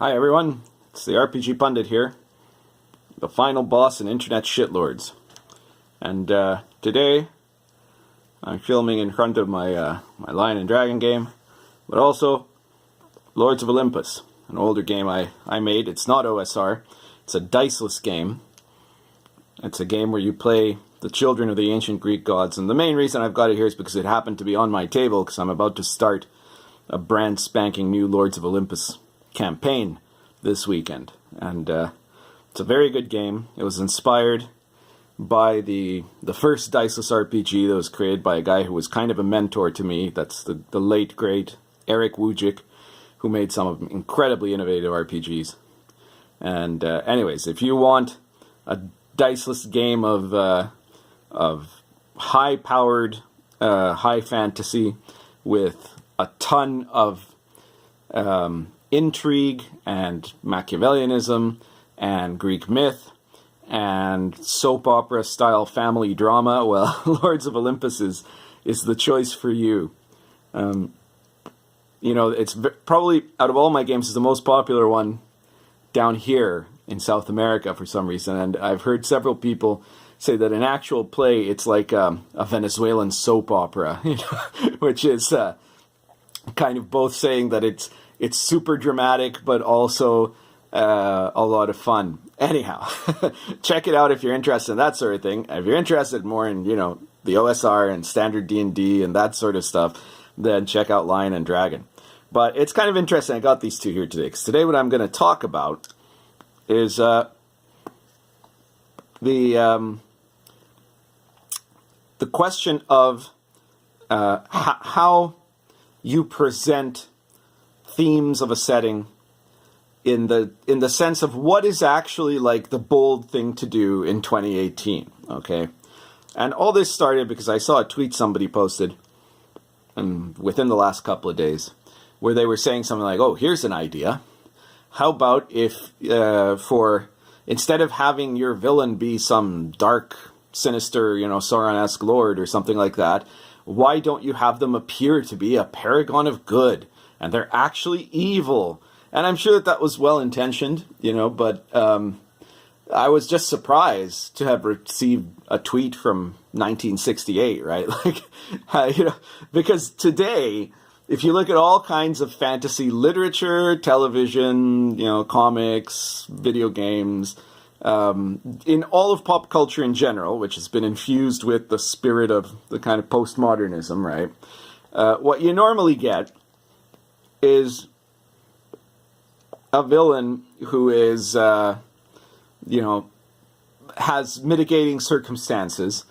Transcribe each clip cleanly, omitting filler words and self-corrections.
Hi everyone, it's the RPG Pundit here, the final boss in Internet Shitlords. And today I'm filming in front of my Lion and Dragon game, but also Lords of Olympus, an older game I made. It's not OSR, it's a diceless game. It's a game where you play the children of the ancient Greek gods, and the main reason I've got it here is because it happened to be on my table, because I'm about to start a brand spanking new Lords of Olympus campaign this weekend. And it's a very good game. It was inspired by the first diceless RPG that was created by a guy who was kind of a mentor to me. That's the late great Eric Wujcik, who made some of incredibly innovative RPGs. And anyways, if you want a diceless game of high-powered, high fantasy with a ton of intrigue and Machiavellianism and Greek myth and soap opera style family drama, well, Lords of Olympus is the choice for you. You know, it's probably, out of all my games, is the most popular one down here in South America for some reason, and I've heard several people say that in actual play it's like a Venezuelan soap opera, you know, which is kind of both saying that it's super dramatic but also a lot of fun. Anyhow, check it out if you're interested in that sort of thing. If you're interested more in, you know, the OSR and standard DnD and that sort of stuff, then check out Lion and Dragon. But it's kind of interesting I got these two here today, because today what I'm going to talk about is the question of how you present themes of a setting in the sense of what is actually like the bold thing to do in 2018, okay? And all this started because I saw a tweet somebody posted within the last couple of days where they were saying something like, oh, here's an idea. How about if instead of having your villain be some dark, sinister, you know, Sauron-esque lord or something like that, why don't you have them appear to be a paragon of good, and they're actually evil? And I'm sure that was well-intentioned, you know, but I was just surprised to have received a tweet from 1968, right? Like, you know, because today, if you look at all kinds of fantasy literature, television, you know, comics, video games, in all of pop culture in general, which has been infused with the spirit of the kind of Post-Modernism, right? What you normally get is a villain who is, you know, has mitigating circumstances,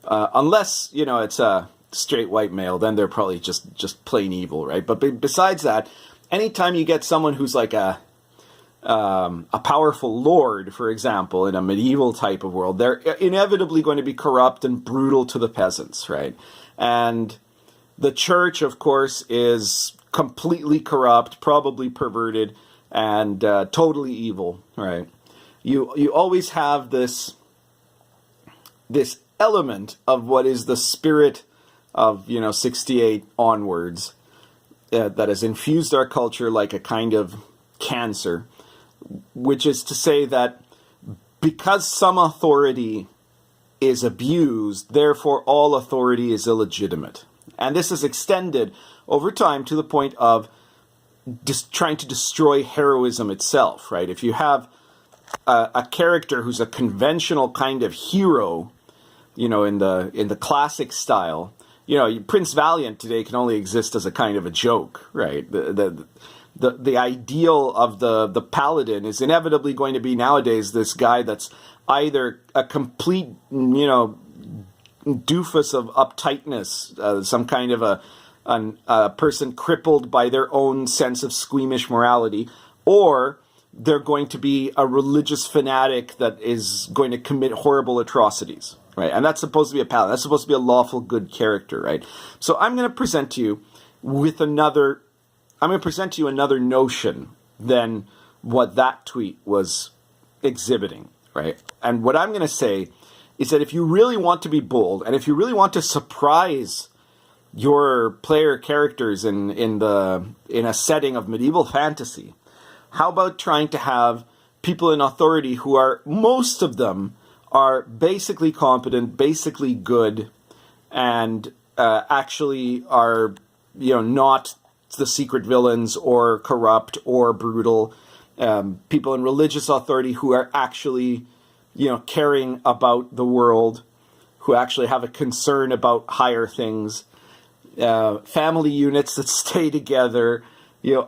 unless, you know, it's a straight white male, then they're probably just plain evil, right? But besides that, anytime you get someone who's like a powerful lord, for example, in a medieval type of world, they're inevitably going to be corrupt and brutal to the peasants, right? And the church, of course, is completely corrupt, probably perverted, and totally evil, right? You always have this element of what is the spirit of, you know, 68 onwards that has infused our culture like a kind of cancer, which is to say that because some authority is abused, therefore all authority is illegitimate. And this is extended over time to the point of just trying to destroy heroism itself, right? If you have a character who's a conventional kind of hero, you know, in the classic style, you know, Prince Valiant today can only exist as a kind of a joke, right? The ideal of the paladin is inevitably going to be nowadays this guy that's either a complete, you know, doofus of uptightness, some kind of a person crippled by their own sense of squeamish morality, or they're going to be a religious fanatic that is going to commit horrible atrocities, right? And that's supposed to be a paladin. That's supposed to be a lawful good character, right? So I'm going to present to you with another notion than what that tweet was exhibiting, right? And what I'm going to say is that if you really want to be bold, and if you really want to surprise your player characters in a setting of medieval fantasy, How about trying to have people in authority who are, most of them, are basically competent, basically good, and actually are, not the secret villains or corrupt or brutal. People in religious authority who are actually, caring about the world, who actually have a concern about higher things. Family units that stay together,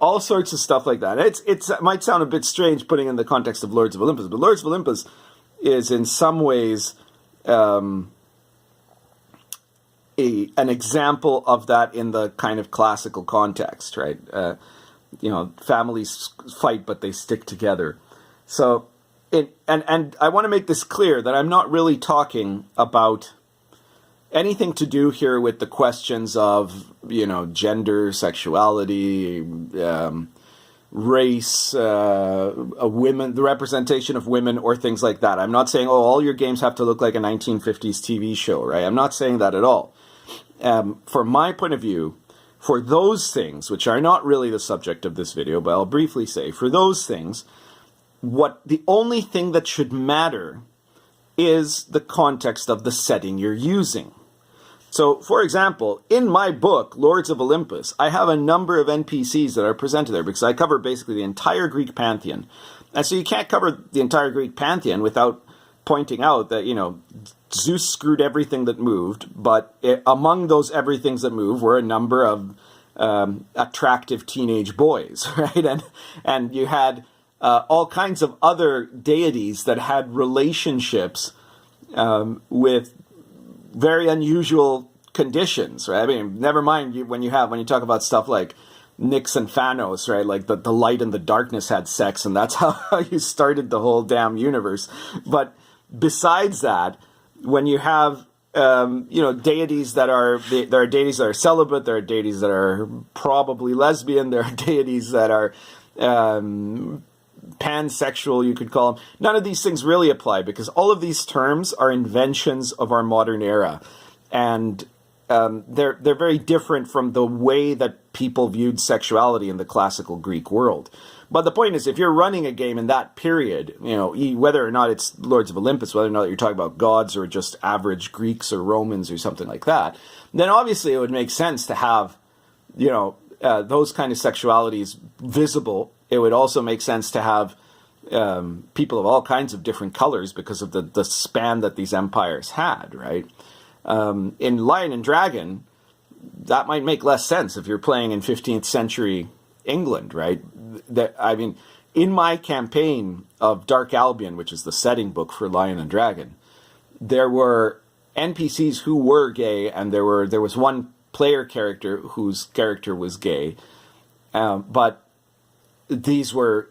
all sorts of stuff like that. It might sound a bit strange putting in the context of Lords of Olympus, but Lords of Olympus is in some ways an example of that in the kind of classical context, right? Families fight, but they stick together. So, and I want to make this clear that I'm not really talking about anything to do here with the questions of, gender, sexuality, race, women, the representation of women, or things like that. I'm not saying, all your games have to look like a 1950s TV show, right? I'm not saying that at all. From my point of view, for those things, which are not really the subject of this video, but I'll briefly say, for those things, the only thing that should matter is the context of the setting you're using. So, for example, in my book, Lords of Olympus, I have a number of NPCs that are presented there because I cover basically the entire Greek pantheon. And so you can't cover the entire Greek pantheon without pointing out that, Zeus screwed everything that moved, but among those everythings that move were a number of attractive teenage boys, right? And you had all kinds of other deities that had relationships with very unusual conditions, right? I mean, never mind when you talk about stuff like Nyx and Phanos, right? Like the light and the darkness had sex, and that's how you started the whole damn universe. But besides that, when you have deities there are deities that are celibate, there are deities that are probably lesbian, there are deities that are pansexual, you could call them. None of these things really apply because all of these terms are inventions of our modern era, and they're very different from the way that people viewed sexuality in the classical Greek world. But the point is, if you're running a game in that period, whether or not it's Lords of Olympus, whether or not you're talking about gods or just average Greeks or Romans or something like that, then obviously it would make sense to have, those kind of sexualities visible. It would also make sense to have people of all kinds of different colors because of the span that these empires had, right? In Lion and Dragon, that might make less sense if you're playing in 15th century England, right? In my campaign of Dark Albion, which is the setting book for Lion and Dragon, there were NPCs who were gay, and there was one player character whose character was gay, but these were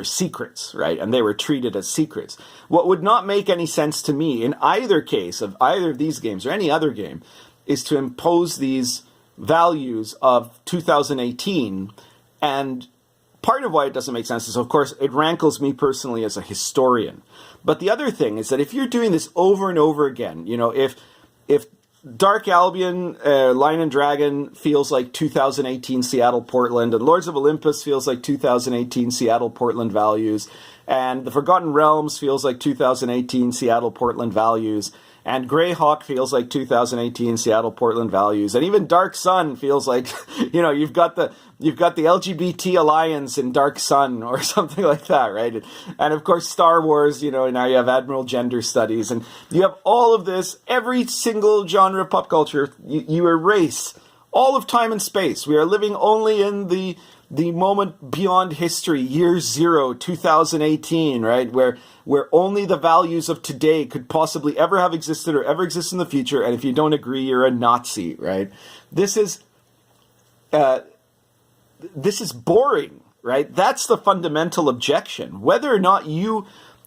secrets, right? And they were treated as secrets. What would not make any sense to me in either case of either of these games or any other game is to impose these values of 2018. And part of why it doesn't make sense is, of course, it rankles me personally as a historian. But the other thing is that if you're doing this over and over again, if Dark Albion, Lion and Dragon feels like 2018 Seattle, Portland, and Lords of Olympus feels like 2018 Seattle, Portland values, and The Forgotten Realms feels like 2018 Seattle, Portland values, and Greyhawk feels like 2018 Seattle, Portland values, and even Dark Sun feels like, you've got the LGBT alliance in Dark Sun or something like that, right? And of course, Star Wars, now you have Admiral Gender Studies, and you have all of this, every single genre of pop culture, you erase all of time and space. We are living only in the moment beyond history, year zero, 2018, right? Where only the values of today could possibly ever have existed or ever exist in the future. And if you don't agree, you're a Nazi, right? This is boring, right? That's the fundamental objection. Whether or not you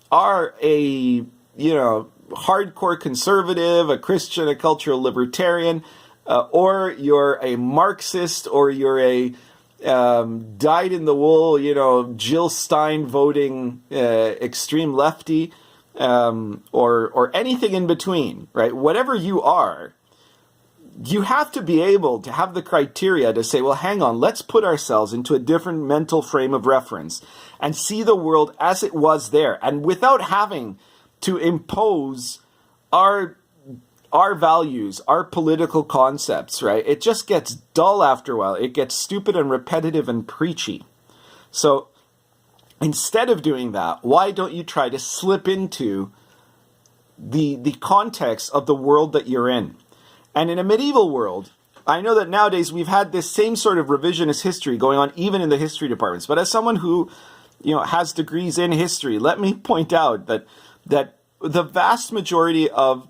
are a, hardcore conservative, a Christian, a cultural libertarian, or you're a Marxist, or you're a dyed-in-the-wool, Jill Stein voting extreme lefty, or anything in between, right? Whatever you are, you have to be able to have the criteria to say, well, hang on, let's put ourselves into a different mental frame of reference and see the world as it was there, and without having to impose our values, our political concepts, right? It just gets dull after a while. It gets stupid and repetitive and preachy. So instead of doing that, why don't you try to slip into the context of the world that you're in? And in a medieval world, I know that nowadays we've had this same sort of revisionist history going on even in the history departments. But as someone who, has degrees in history, let me point out that the vast majority of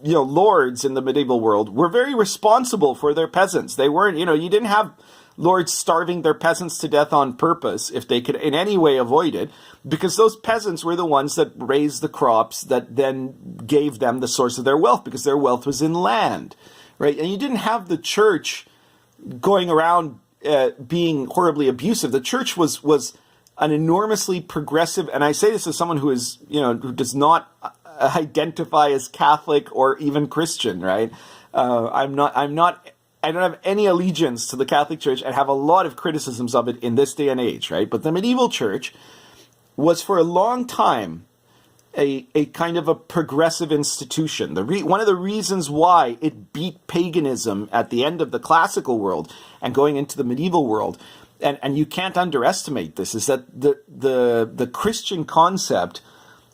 lords in the medieval world were very responsible for their peasants. They weren't, you didn't have lords starving their peasants to death on purpose if they could in any way avoid it, because those peasants were the ones that raised the crops that then gave them the source of their wealth, because their wealth was in land, right? And you didn't have the church going around being horribly abusive. The church was an enormously progressive, and I say this as someone who is, who does not identify as Catholic or even Christian, right? I don't have any allegiance to the Catholic Church and have a lot of criticisms of it in this day and age, right? But the medieval church was for a long time a kind of a progressive institution. One of the reasons why it beat paganism at the end of the classical world and going into the medieval world, and you can't underestimate this, is that the Christian concept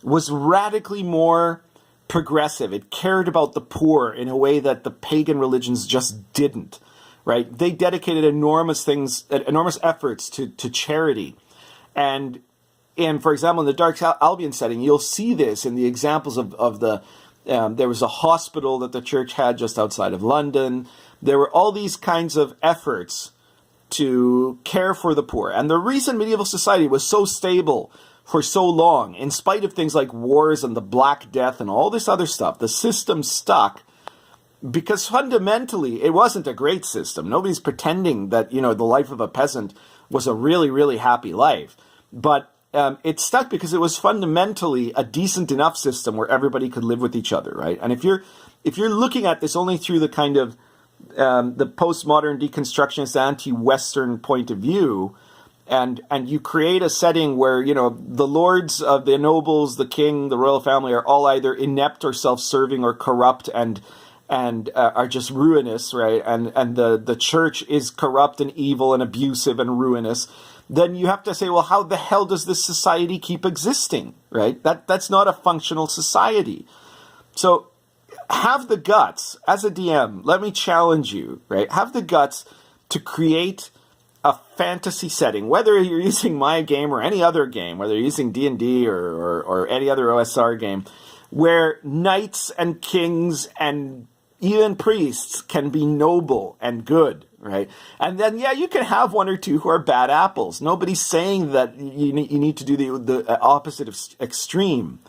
was radically more progressive. It cared about the poor in a way that the pagan religions just didn't, right? They dedicated enormous efforts to charity. And for example, in the Dark Albion setting, you'll see this in the examples of there was a hospital that the church had just outside of London. There were all these kinds of efforts to care for the poor. And the reason medieval society was so stable for so long, in spite of things like wars and the Black Death and all this other stuff, the system stuck because fundamentally it wasn't a great system. Nobody's pretending that, the life of a peasant was a really, really happy life. But it stuck because it was fundamentally a decent enough system where everybody could live with each other, right? And if you're looking at this only through the kind of the postmodern deconstructionist anti-Western point of view, and you create a setting where, the lords of the nobles, the king, the royal family are all either inept or self-serving or corrupt and are just ruinous, right? And the church is corrupt and evil and abusive and ruinous, then you have to say, well, how the hell does this society keep existing, right? That's not a functional society. So have the guts, as a DM, let me challenge you, right? Have the guts to create a fantasy setting, whether you're using my game or any other game, whether you're using D&D or any other OSR game, where knights and kings and even priests can be noble and good, right? And then, you can have one or two who are bad apples. Nobody's saying that you need to do the opposite of extreme.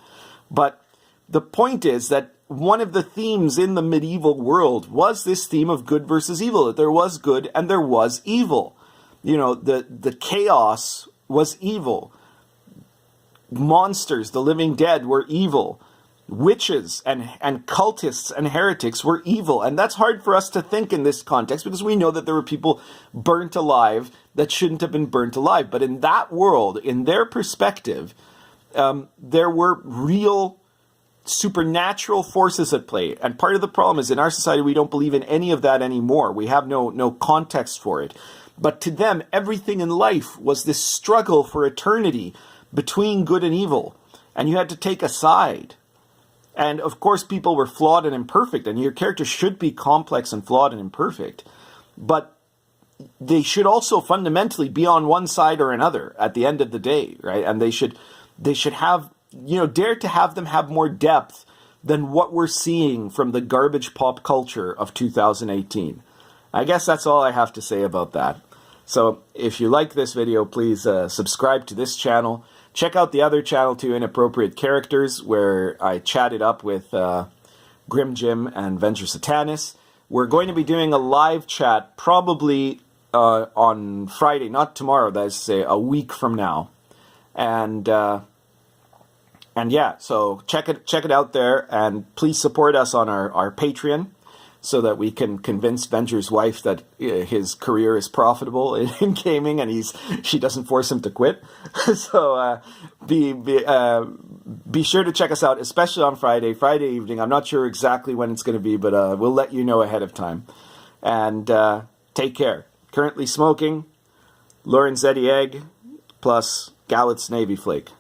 But the point is that one of the themes in the medieval world was this theme of good versus evil, that there was good and there was evil. The chaos was evil. Monsters, the living dead, were evil. Witches and cultists and heretics were evil. And that's hard for us to think in this context because we know that there were people burnt alive that shouldn't have been burnt alive. But in that world, in their perspective, there were real supernatural forces at play. And part of the problem is in our society, we don't believe in any of that anymore. We have no context for it. But to them, everything in life was this struggle for eternity between good and evil. And you had to take a side. And of course, people were flawed and imperfect. And your character should be complex and flawed and imperfect. But they should also fundamentally be on one side or another at the end of the day, right? And they should have, dare to have them have more depth than what we're seeing from the garbage pop culture of 2018. I guess that's all I have to say about that. So if you like this video, please subscribe to this channel. Check out the other channel too, Inappropriate Characters, where I chatted up with Grim Jim and Venture Satanis. We're going to be doing a live chat probably on Friday, not tomorrow, that's say a week from now. And yeah, so check it out there, and please support us on our Patreon. so that we can convince Venger's wife that his career is profitable in gaming, and she doesn't force him to quit. So be sure to check us out, especially on Friday evening. I'm not sure exactly when it's going to be, but we'll let you know ahead of time. And take care. Currently smoking Lorenzetti Egg plus Gallett's Navy Flake.